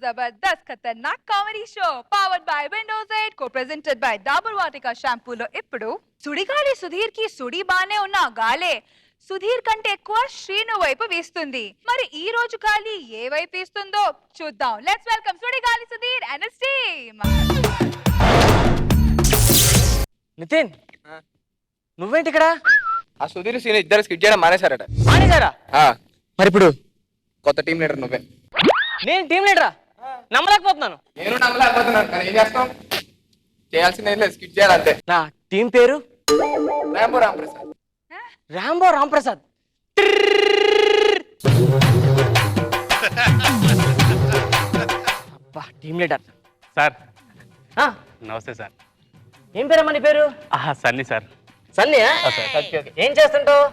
जबरदस्त खतरनाक comedy show powered by Windows 8 co presented by Dabur Vatika షాంపూలో ఇప్పుడు సుడిగాలి సుధీర్ కి సుడి బానే ఉన్న గాలే సుధీర్ కంటే ఎక్కువ శ్రీను వైపు వీస్తుంది. మరి ఈ రోజు గాలి ఏ వైపు వీస్తుందో చూద్దాం. Let's welcome Sudigali Sudheer and his team. Nithin నువ్వేంటి ఇక్కడ? ఆ సుధీర్ సీన్ ఇద్దరు స్కిట్ చేయడం మానేశారట. మానేశారా? మరి ఇప్పుడు కొత్త టీం లీడర్ నువ్వే. నేను టీం లీడరా? నమ్మలేకపోతున్నాను. నేను నమ్మలేకపోతున్నాను కానీ ఏం చేస్తాం, చేయాల్సింది ఏం లేదు, స్కిట్ చేయాలి అంతే. నా టీం పేరు రాంబో రాంప్రసాద్. రాంబో రాంప్రసాద్. అబ్బా టీం లీడర్ సార్. నమస్తే సార్. ఏం పేరమ్మా నీ పేరు? సన్నీ సార్. సన్నీ? ఏం చేస్తుంటావు?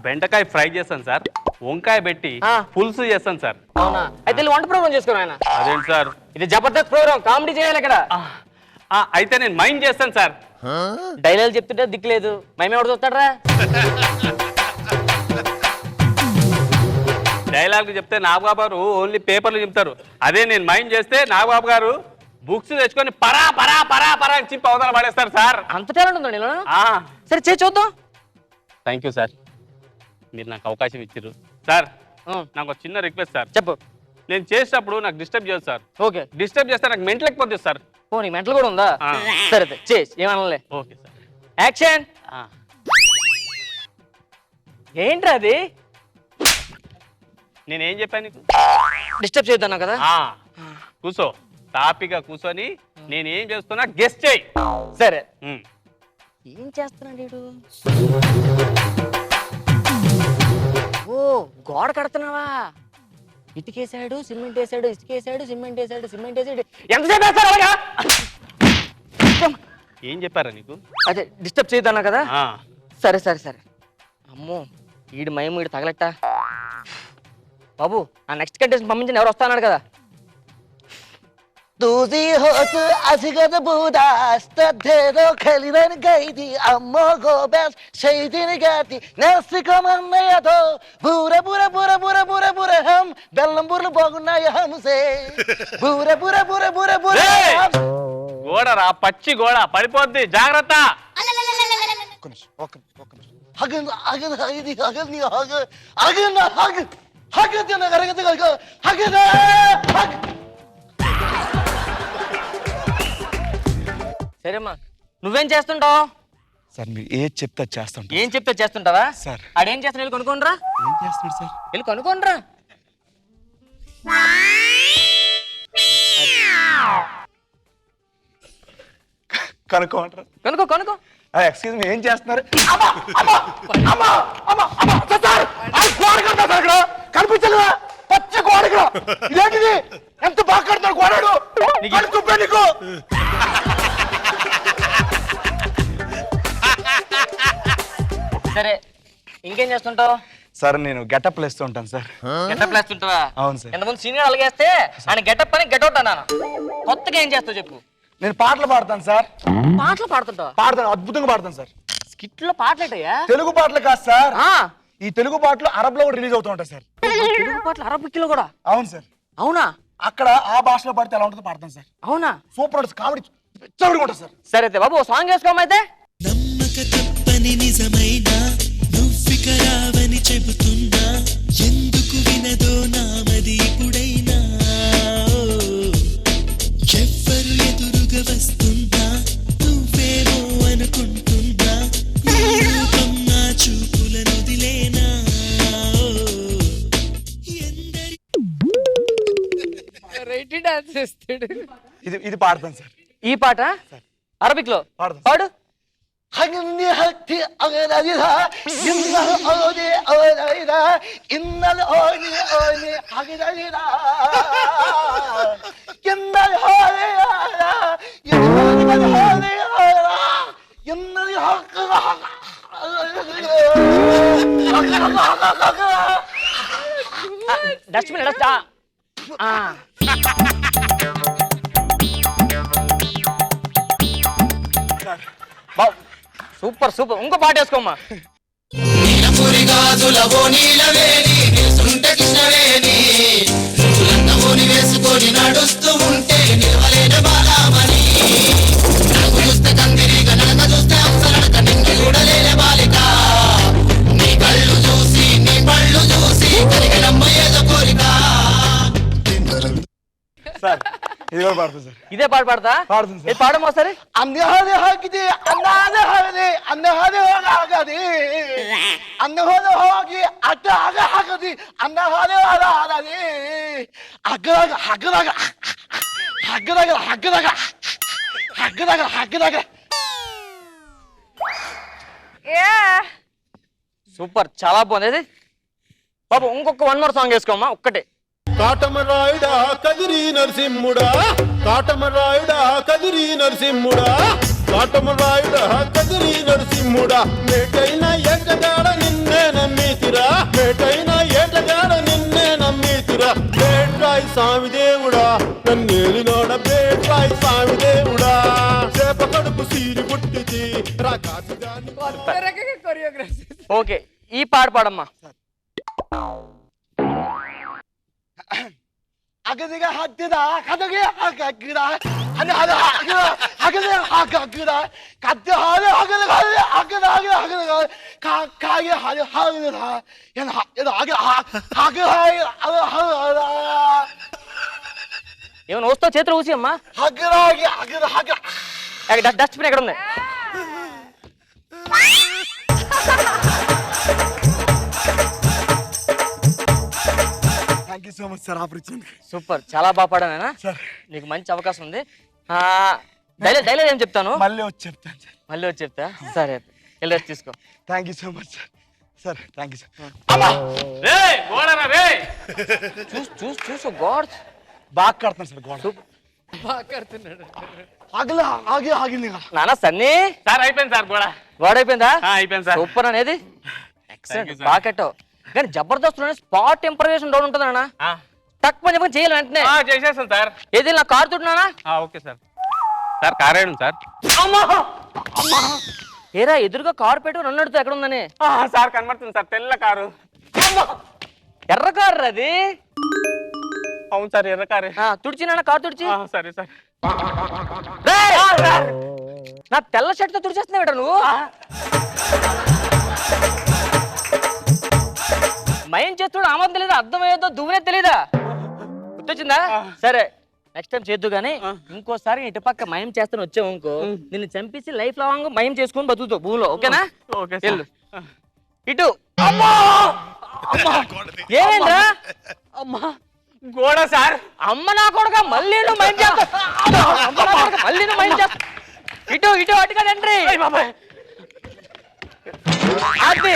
బెండకాయ ఫ్రై చేస్తాను సార్, వంకాయ పెట్టి పులుసు చేస్తాను సార్. అవునా? అయితే వంట ప్రోగ్రామ్ చేసుకోను ఆయన. అదేంటి సార్, ఇది జబర్దస్త్ ప్రోగ్రామ్, కామెడీ చేయాలి ఇక్కడ. అయితే నేను మైండ్ చేస్తాను సార్. డైలాగ్ చెప్తుంటే దిక్కులేదు, మేమే ఎవరు చూస్తాడరా? డైలాగ్ చెప్తే నాగబాబు గారు ఓన్లీ పేపర్లు చెప్తారు. అదే నేను మైండ్ చేస్తే నాగబాబు గారు బుక్స్ తెచ్చుకొని పరా పరా పరా పరా అని చెప్పి అవతల పడేస్తారు సార్. అంత టాలెంట్ ఉందా నీలో? సరే చేసి చూద్దాం. థ్యాంక్ యూ సార్, మీరు నాకు అవకాశం ఇచ్చారు సార్. నాకు ఒక చిన్న రిక్వెస్ట్ సార్. చెప్పు. నేను చేసేటప్పుడు నాకు డిస్టర్బ్ చేయదు సార్. ఓకే. డిస్టర్బ్ చేస్తే నాకు మెంటల్ లేకపోతుంది సార్. ఓ నీ మెంటల్ కూడా ఉందా? సరే చేసి ఏమనలే. Okay sir. యాక్షన్. ఏంట్రా అది? నేనేం చెప్పాను నీకు? డిస్టర్బ్ చేద్దాను కదా. కూసో, తాపిగా కూర్చొని నేను ఏం చేస్తున్నా గెస్ట్ చేయి. సరే. ఏం చేస్తున్నాడు వీడు? ఓ గోడ కడుతున్నావా? ఇటుకేసాడు, సిమెంట్ వేసాడు, ఇసుకేసాడు, సిమెంట్ వేసాడు, సిమెంట్ వేసాడు. ఎంతసేపు వేస్తారు అలాగా? ఏం చెప్పారా నీకు? అదే డిస్టర్బ్ చేయొద్దన్నా కదా. సరే సరే సరే. అమ్మో ఈడు మయం ఈడు తగలెట్ట. బాబు ఆ నెక్స్ట్ కంటెస్టెంట్ పంపించండి, ఎవరు వస్తాన్నాడు కదా. तुझी होत असिगत बुदास तद्धेरो खलिरन गईदी अम्मो गोबेस शहीदिन गाती नेस्ति कमन्नयतो बुरे बुरे बुरे बुरे बुरे बुरे हम बेल्लंबुर्లు బాగున్నాయి हमसे बुरे बुरे बुरे बुरे बुरे గోడరా, పచ్చి గోడ పడిపోద్ది, జాగ్రత్త. हगन हगन हगदी हगन नी हग हगन हग हगद ना करगद हगद हग. సరేమ్మా నువ్వేం చేస్తుంటావు? సార్ మీరు ఏది చెప్తే చేస్తుంటా. ఏం చెప్తే చేస్తుంటావా సార్? ఆడేం చేస్తాను వెళ్ళి కొనుక్కోండిరా. ఏం చేస్తున్నాడు సార్? వెళ్ళి కొనుక్కోండిరా. కనుక్కోమంటారా? కొనుక్కో కొనుక్కో. ఎక్స్క్యూజ్ మీ, ఏం చేస్తున్నారు? కనిపించలేదా? పచ్చ గోడగా ఇదేంటిది? ఎంత బాగా కడతాడు గోడాడు నీకు. సరే ఇంకేం చేస్తుంటావు? సార్ నేను గెటప్ వేస్తూ ఉంటాను సార్. గెటప్ వేస్తుంటావా? అవును సార్. ఎంతమంది సీనియర్ అలాగేస్తే ఆయన గెటప్ అని గెటౌట్ అన్నాను. కొత్తగా ఏం చేస్తావు చెప్పు. నేను పాటలు పాడతాను సార్. పాటలు పాడుతుంటావా? పాడతాను, అద్భుతంగా పాడతాను సార్. స్కిట్ లో పాటలేటయ్యా? తెలుగు పాటలు కాదు సార్, ఈ తెలుగు పాటలు అరబ్ లో కూడా రిలీజ్ అవుతూ ఉంటాయి సార్. తెలుగు పాటలు అరబిక్ లో కూడా? అవును సార్. అవునా? అక్కడ ఆ భాషలో పాడితే ఎలా ఉంటుందో పాడతాను సార్. అవునా? సూపర్ ఉంటుంది, కామెడీ చదువుగా ఉంటుంది సార్. సరే అయితే బాబు సాంగ్ వేసుకోమైతే. నమ్మక తప్పని నిజమైనా నువ్వికరావని చెబుతున్నా ఎందుకు వినదో నామది ఇప్పుడైనా ఎవ్వరు ఎదురుగా వస్తుందా నువ్వేమో అనుకుంటుందా రూపం నా చూపులను వదిలేనా ఇది పాడతాను సార్. ఈ పాట అరబిక్ లో పాడతాను. పాడు. హగన్ని హక్తి అగరదిదా ఇన్నల్ ఓని ఓనిదా ఇన్నల్ ఓని ఓని హగరదిదా ఇన్నల్ ఓని ఇన్నల్ ఓని ఇన్నల్ హక్ డస్ట్బిన్ డస్ట్. Super super. ఇంకో పాట వేసుకోమ్మా. నీలవేణి వేసుకో సార్ ఇది కూడా పాడుతుంది సార్. ఇదే పాట పాడతా పాడుతుంది సార్. ఇది పాడమో ఒకసారి. అందహది హగిది అన్నాది హగది అందహది హగది అందహది హగి అట్టగ హగది అందహది హగది అగ్గరగ హగ్గరగ హగ్గరగ హగ్గరగ హగ్గరగ హగ్గరగ. సూపర్, చాలా బాగుంది. ఇది బాబు ఇంకొక 1 more సాంగ్ వేసుకోమ్మా, ఒక్కటే. కాటమరాయుడా కదిరి నరసింహుడా కాటమరాయుడా కదిరి నరసింహుడా కాటమరాయుడా కదిరి నరసింహుడా మేటైన ఏటగాడ నిన్నే నమ్మితిరా మేటైన ఏటగాడ నిన్నే నమ్మితిరా బేట్రాయి స్వామి దేవుడా నన్నేలినోడ బేట్రాయి స్వామి దేవుడా చేప కడుపు సీరి పుట్టిది రాకాసిదాని ఓకే, ఈ పాట పాడమ్మా. అగదిగా హద్దిదా కదగే హగ్గరా అని హద హగ్గరా హగదే హగ్గరా కద్ద హద హగద హగద హగద హగద కాగే హద హగద ఎన హగద హగద హగద. ఏమైనా వస్తావు చేతులు ఊసి అమ్మా. హగరా హగద హగ డస్ట్బిన్ ఎక్కడ ఉంది? Thank you so much sir opportunity. Super, చాలా బాగా పాడానా. సార్ నీకు మంచి అవకాశం ఉంది. డైలాగ్ ఏం చెప్తాను, మళ్ళీ వచ్చి చెప్తాను సార్. మళ్ళీ వచ్చి చెప్తా. సరే, వెళ్ళి రెస్ట్ తీసుకో. Thank you so much sir. Sir thank you sir. రేయ్, గోడరా రేయ్. చూసు గాడ్ బాగా కడుతున్నాను సార్ గోడ. హగల ఆగి ఆగింది నానా సన్నీ సార్ అయిపోయింది సార్ గోడ. గోడ అయిపోయిందా? అయిపోయింది సార్. సూపర్ అనేది. ఎక్సలెంట్, బాగా కట్టావు. కానీ జబర్దస్త్ స్పాట్ ఇంప్రవేషన్ డౌన్ ఉంటుంది నాన్న. తక్కువ చెప్పని చేయాలి వెంటనే. చేసేస్తాను సార్. ఏది నా కారు తుడున్నానా? Okay sir. సార్ కార్ వేయండి సార్. ఏరా ఎదురుగా కారు పెట్టు, నన్ను అడుగుతా ఎక్కడ ఉందని. సార్ కనబడుతుంది సార్, తెల్ల కారు. ఎర్ర కారు అది. అవును సార్, ఎర్ర కారే. తుడిచి నాన్న, కారు తుడిచి. సరే సార్. నా తెల్ల షర్ట్ తో తుడిచేస్తున్నావు నువ్వు. మయం చేస్తుడు ఆమోదం తెలీదా, అర్థమయ్యేదో దువ్వనే తెలీదా? గుర్తొచ్చిందా? సరే, నెక్స్ట్ టైం చేద్దు గానీ ఇంకోసారి ఇటు పక్క మయం చేస్తాను వచ్చావు ఇంకో, నిన్ను చంపేసి లైఫ్ లాంగ్ మయం చేసుకుని బతుకుతావు భూమిలో. ఓకేనా? ఓకే వెళ్ళు. ఇటు. ఏమైందిరా? గోడ సార్. అమ్మ నా కొడుక, మళ్ళీ నువ్వు మయం చేస్తావు. అమ్మ నా కొడుక, మళ్ళీ నువ్వు మయం చేస్తావు. ఇటు ఇటు అటు కదండి. అది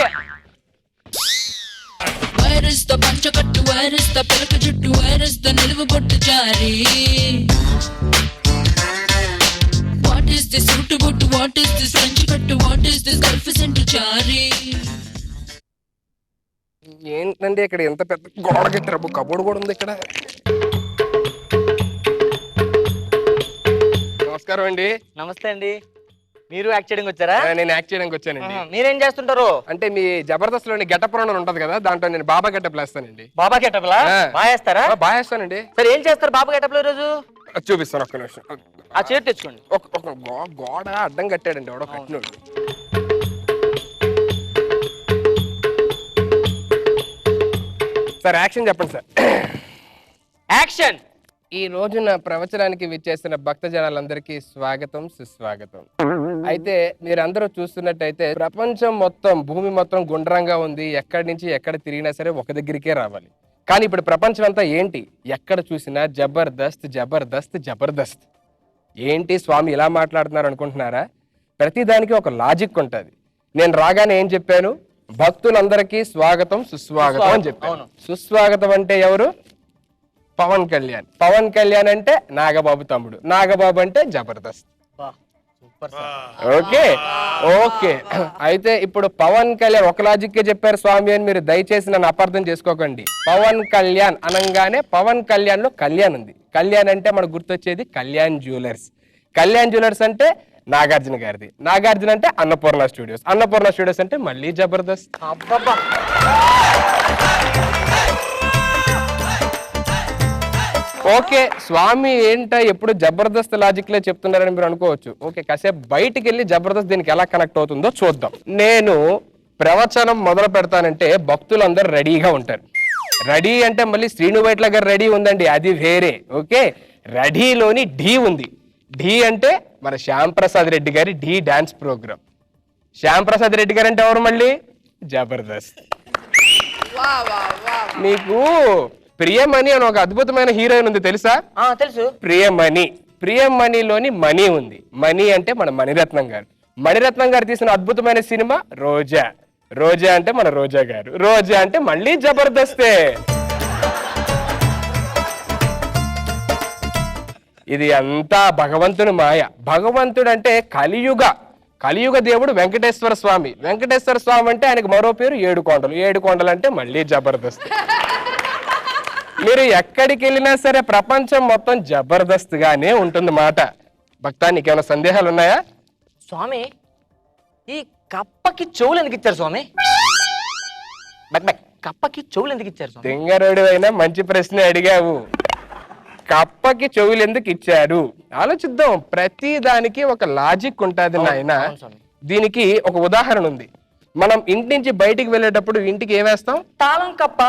వైరస్ తో పంచకట్టు వైరస్ తో పిలక జుట్టు వైరస్ తో నిలువు బొట్టు జారి వాట్ ఈస్ దిస్ రుట్టు బొట్టు వాట్ ఈస్ దిస్ పంచకట్టు what is this Gulf centre జారి. ఏంటంటే ఇక్కడ ఎంత పెద్ద గోడ కట్టారు, కబోర్డ్ కూడా ఉంది ఇక్కడ. నమస్కారం అండి. నమస్తే అండి. మీరు యాక్ట్ చేయడానికి వచ్చారా? నేను యాక్ట్ చేయడానికి వచ్చానండి. మీరేం చేస్తుంటారు? అంటే మీ జబర్దస్త్ లోని గెటప్ రౌండ్ ఉంటది కదా, దాంట్లో నేను బాబా గెటప్ వేస్తానండి. బాబా గెటప్లా? బాగా వేస్తారా? బాగా వేస్తానండి. సరే, ఏం చేస్తారు బాబా గెటప్ లో రోజు? చూపిస్తాను, ఒక్క నిమిషం. ఆ చేతి తెచ్చుకోండి. ఒక గోడ అడ్డం కట్టాడండి ఎవడో కట్టినోడు. సార్ యాక్షన్ చెప్పండి సార్. యాక్షన్. ఈ రోజు నా ప్రవచనానికి విచ్చేసిన భక్త జనాలందరికీ స్వాగతం, సుస్వాగతం. అయితే మీరందరూ చూస్తున్నట్టయితే ప్రపంచం మొత్తం, భూమి మొత్తం గుండ్రంగా ఉంది. ఎక్కడి నుంచి ఎక్కడ తిరిగినా సరే ఒక దగ్గరికే రావాలి. కానీ ఇప్పుడు ప్రపంచం అంతా ఏంటి, ఎక్కడ చూసినా జబర్దస్త్ జబర్దస్త్ జబర్దస్త్. ఏంటి స్వామి ఇలా మాట్లాడుతున్నారు అనుకుంటున్నారా? ప్రతిదానికి ఒక లాజిక్ ఉంటుంది. నేను రాగానే ఏం చెప్పాను? భక్తులందరికీ స్వాగతం, సుస్వాగతం అని చెప్పాను. సుస్వాగతం అంటే ఎవరు? పవన్ కళ్యాణ్. పవన్ కళ్యాణ్ అంటే నాగబాబు తమ్ముడు. నాగబాబు అంటే జబర్దస్త్. Okay okay. అయితే ఇప్పుడు పవన్ కళ్యాణ్ ఒక లాజిక్ చెప్పారు స్వామి అని మీరు దయచేసి నన్ను అపార్థం చేసుకోకండి. పవన్ కళ్యాణ్ అనగానే పవన్ కళ్యాణ్ లో కళ్యాణ్ ఉంది. కళ్యాణ్ అంటే మనకు గుర్తొచ్చేది కళ్యాణ్ జ్యువెలర్స్. కళ్యాణ్ జ్యువెలర్స్ అంటే నాగార్జున గారిది. నాగార్జున అంటే అన్నపూర్ణ స్టూడియోస్. అన్నపూర్ణ స్టూడియోస్ అంటే మళ్ళీ జబర్దస్త్. ఓకే స్వామి ఏంటో ఎప్పుడు జబర్దస్త్ లాజిక్ లే చెప్తున్నారని మీరు అనుకోవచ్చు. ఓకే, కాసేపు బయటికి వెళ్ళి జబర్దస్త్ దీనికి ఎలా కనెక్ట్ అవుతుందో చూద్దాం. నేను ప్రవచనం మొదలు పెడతానంటే భక్తులందరూ రెడీగా ఉంటారు. రెడీ అంటే మళ్ళీ శ్రీను వైట్ల గారు రెడీ ఉందండి, అది వేరే. ఓకే, రెడీలోని ఢీ ఉంది. ఢీ అంటే మన శ్యామ్ ప్రసాద్ రెడ్డి గారి ఢీ డాన్స్ ప్రోగ్రామ్. శ్యామ్ ప్రసాద్ రెడ్డి గారు అంటే ఎవరు మళ్ళీ? జబర్దస్త్. మీకు ప్రియమణి అని ఒక అద్భుతమైన హీరోయిన్ ఉంది తెలుసా? తెలుసు. ప్రియమణిలోని మణి ఉంది. మణి అంటే మన మణిరత్నం గారు. మణిరత్నం గారు తీసిన అద్భుతమైన సినిమా రోజా. రోజా అంటే మన రోజా గారు. రోజా అంటే మళ్ళీ జబర్దస్తే. ఇది అంతా భగవంతుని మాయ. భగవంతుడు అంటే కలియుగ దేవుడు వెంకటేశ్వర స్వామి. వెంకటేశ్వర స్వామి అంటే ఆయనకు మరో పేరు ఏడుకొండలు. ఏడుకొండలు అంటే మళ్ళీ జబర్దస్త్. మీరు ఎక్కడికి వెళ్ళినా సరే ప్రపంచం మొత్తం జబర్దస్త్ గానే ఉంటుంది మాట. భక్తా, నీకేమైనా సందేహాలు ఉన్నాయా? స్వామి, ఈ కప్పకి చెవులు ఎందుకు ఇచ్చారు స్వామి? కప్పకి చెవులు ఎందుకు ఇచ్చారు స్వామి? తింగరుడు అయినా మంచి ప్రశ్న అడిగావు. కప్పకి చెవులు ఎందుకు ఇచ్చారు ఆలోచిద్దాం. ప్రతి దానికి ఒక లాజిక్ ఉంటుంది నాయన. దీనికి ఒక ఉదాహరణ ఉంది. మనం ఇంటి నుంచి బయటికి వెళ్ళేటప్పుడు ఇంటికి ఏం వేస్తాం? తాళం కప్ప.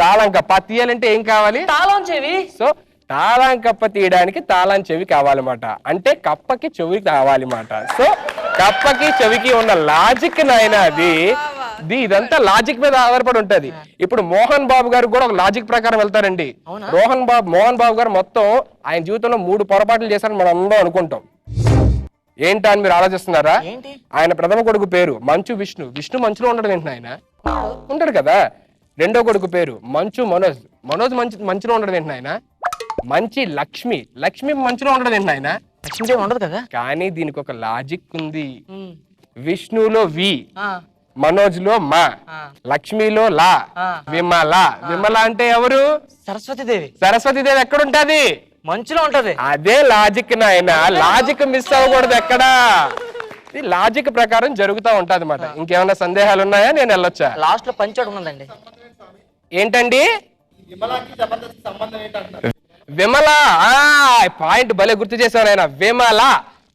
తాళం కప్ప తీయాలంటే ఏం కావాలి? తాళం చెవి. సో తాళం కప్ప తీయడానికి తాళం చెవి కావాలన్నమాట. అంటే కప్పకి చెవి కావాలన్నమాట. సో కప్పకి చెవికి ఉన్న లాజిక్ నాయన అది. ఇదంతా లాజిక్ మీద ఆధారపడి ఉంటది. ఇప్పుడు మోహన్ బాబు గారు కూడా ఒక లాజిక్ ప్రకారం వెళ్తారండి. మోహన్ బాబు గారు మొత్తం ఆయన జీవితంలో 3 పొరపాట్లు చేశారని మనం అందరం అనుకుంటాం. ఏంటా అని మీరు ఆలోచిస్తున్నారా? ఆయన ప్రథమ కొడుకు పేరు మంచు విష్ణు. విష్ణు మంచులో ఉండడం ఏంటి? ఆయన ఉంటాడు కదా. రెండో కొడుకు పేరు మంచు మనోజ్. మంచులో ఉండడం ఏంటి? ఆయన మంచి లక్ష్మి మంచులో ఉండడం ఏంటి? ఆయన లక్ష్మీదేవి ఉండదు కదా. కానీ దీనికి ఒక లాజిక్ ఉంది. విష్ణులో వి, మనోజ్ లో మా, లక్ష్మిలో లా, విమల అంటే ఎవరు? సరస్వతీదేవి ఎక్కడుంటది? మంచులో ఉంటది. అదే లాజిక్ నాయన. లాజిక్ మిస్ అవ్వకూడదు ఎక్కడా. ఇది లాజిక్ ప్రకారం జరుగుతూ ఉంటది అన్నమాట. ఇంకేమైనా సందేహాలు ఉన్నాయా? నేను వెళ్ళొచ్చా? లాస్ట్ లో పంచోడు ఉందండి. ఏంటండి? విమల. పాయింట్ భలే గుర్తు చేశాను ఆయన.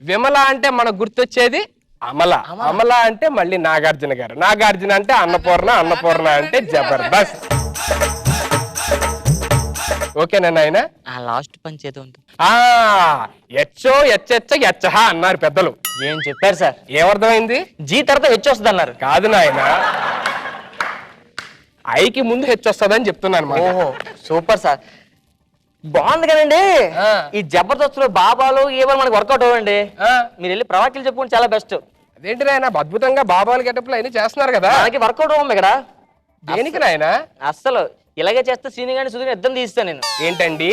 విమల అంటే మనకు గుర్తొచ్చేది అమల అంటే మళ్ళీ నాగార్జున గారు. నాగార్జున అంటే అన్నపూర్ణ అంటే జబర్దస్త్. ఓకేనా ఆయన? లాస్ట్ పంచ్ ఏదో ఉంటుంది. ఎచ్చ అన్నారు పెద్దలు. ఏం చెప్పారు సార్? ఏమర్థమైంది? జీ తర్వాత హెచ్ వస్తుంది అన్నారు. కాదు నాయన, ఐకి ముందు హెచ్ వస్తుందని చెప్తున్నాను. ఓహో, సూపర్ సార్, బాగుంది కదండి. ఈ జబర్దస్త్ లో బాబాలు ఏమో మనకి వర్కౌట్ అవ్వండి. మీరు వెళ్ళి ప్రవాక్యలు చెప్పుకుంటే చాలా బెస్ట్. అదేంటి నాయన, అద్భుతంగా బాబాలు గెటప్లు అయినా చేస్తున్నారు కదా. మనకి వర్కౌట్ అవ్వం ఇక్కడ. దేనికి నాయన? అస్సలు ఇలాగే చేస్తే సీని గాని సుధీర్ ఇద్దరు తీస్తాను నేను. ఏంటండి?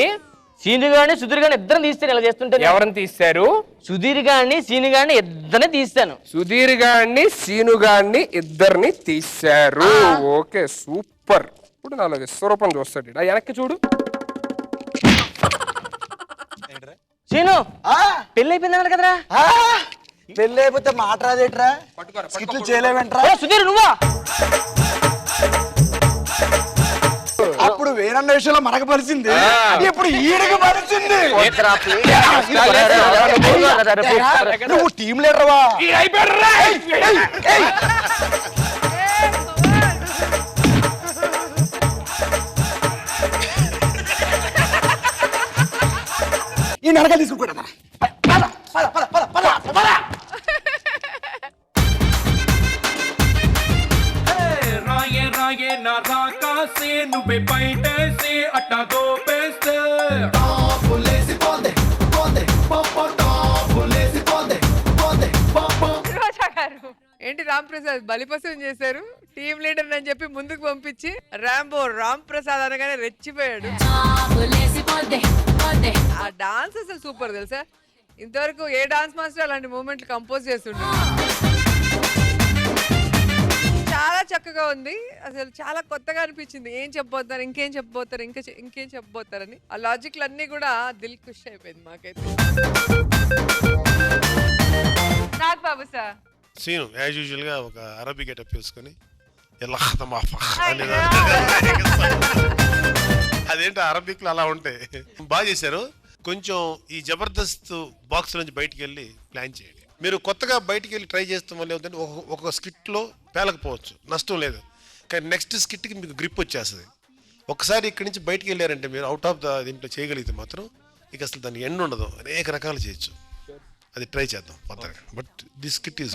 సీని గాని సుధీర్ గాని ఇద్దరు తీస్తాను. ఇలా చేస్తుంటే ఎవరిని తీస్తారు? సుధీర్ గాని సీని గాని ఇద్దరిని తీస్తాను. సుధీర్ గాని సీను గాని ఇద్దరిని తీశారు. Okay, super. ఇప్పుడు నాలో విశ్వరూపం చూస్తాడు. వెనక్కి చూడు. సీను పెళ్లి అయిపోయింది కదరా. పెళ్ళి అయిపోతే మాట రాదేట్రా? స్కిట్లు చేయలేవేంట్రా? సుధీర్ నువ్వా? అప్పుడు వేరన్న విషయంలో మనకు పరిచింది, ఇప్పుడు ఈడకి పరిచింది. నువ్వు టీం లీడర్వా? ఈ నరకలు తీసుకుంటా. ఏంటి రామ్ ప్రసాద్ బలిపశం చేశారు? టీమ్ లీడర్ అని చెప్పి ముందుకు పంపించి రామ్ ప్రసాద్ అనగానే రెచ్చిపోయాడు. ఆ డాన్స్ అసలు సూపర్ తెలుసా. ఇంతవరకు ఏ డాన్స్ మాస్టర్ అలాంటి మూమెంట్లు కంపోజ్ చేస్తుండే. చాలా చక్కగా ఉంది, అసలు చాలా కొత్తగా అనిపించింది. ఏం చెప్పబోతారు, ఇంకేం చెప్పబోతారని ఆ లాజిక్లు అన్ని కూడా దిల్ ఖుష్ అయిపోయింది మాకైతే. నాగ్ బాబు సార్ సీను యాజ్ యూజువల్ గా ఒక అరబీ గెటప్ వేసుకొని అదేంటి అరబిక్ లో అలా ఉంటాయి. బాగా చేశారు. కొంచెం ఈ జబర్దస్త్ బాక్స్ నుంచి బయటికి వెళ్ళి ప్లాన్ చేయండి. మీరు కొత్తగా బయటికి వెళ్ళి ట్రై చేస్తాం వల్ల ఏమిటంటే ఒక స్కిట్లో పేలకపోవచ్చు, నష్టం లేదు. కానీ నెక్స్ట్ స్కిట్కి మీకు గ్రిప్ వచ్చేస్తుంది. ఒకసారి ఇక్కడి నుంచి బయటికి వెళ్ళారంటే మీరు అవుట్ ఆఫ్ ద దీంట్లో చేయగలిగితే మాత్రం ఇక అసలు దాని ఎండ్ ఉండదు, అనేక రకాలు చేయొచ్చు. అది ట్రై చేద్దాం కొత్తగా. But this skit is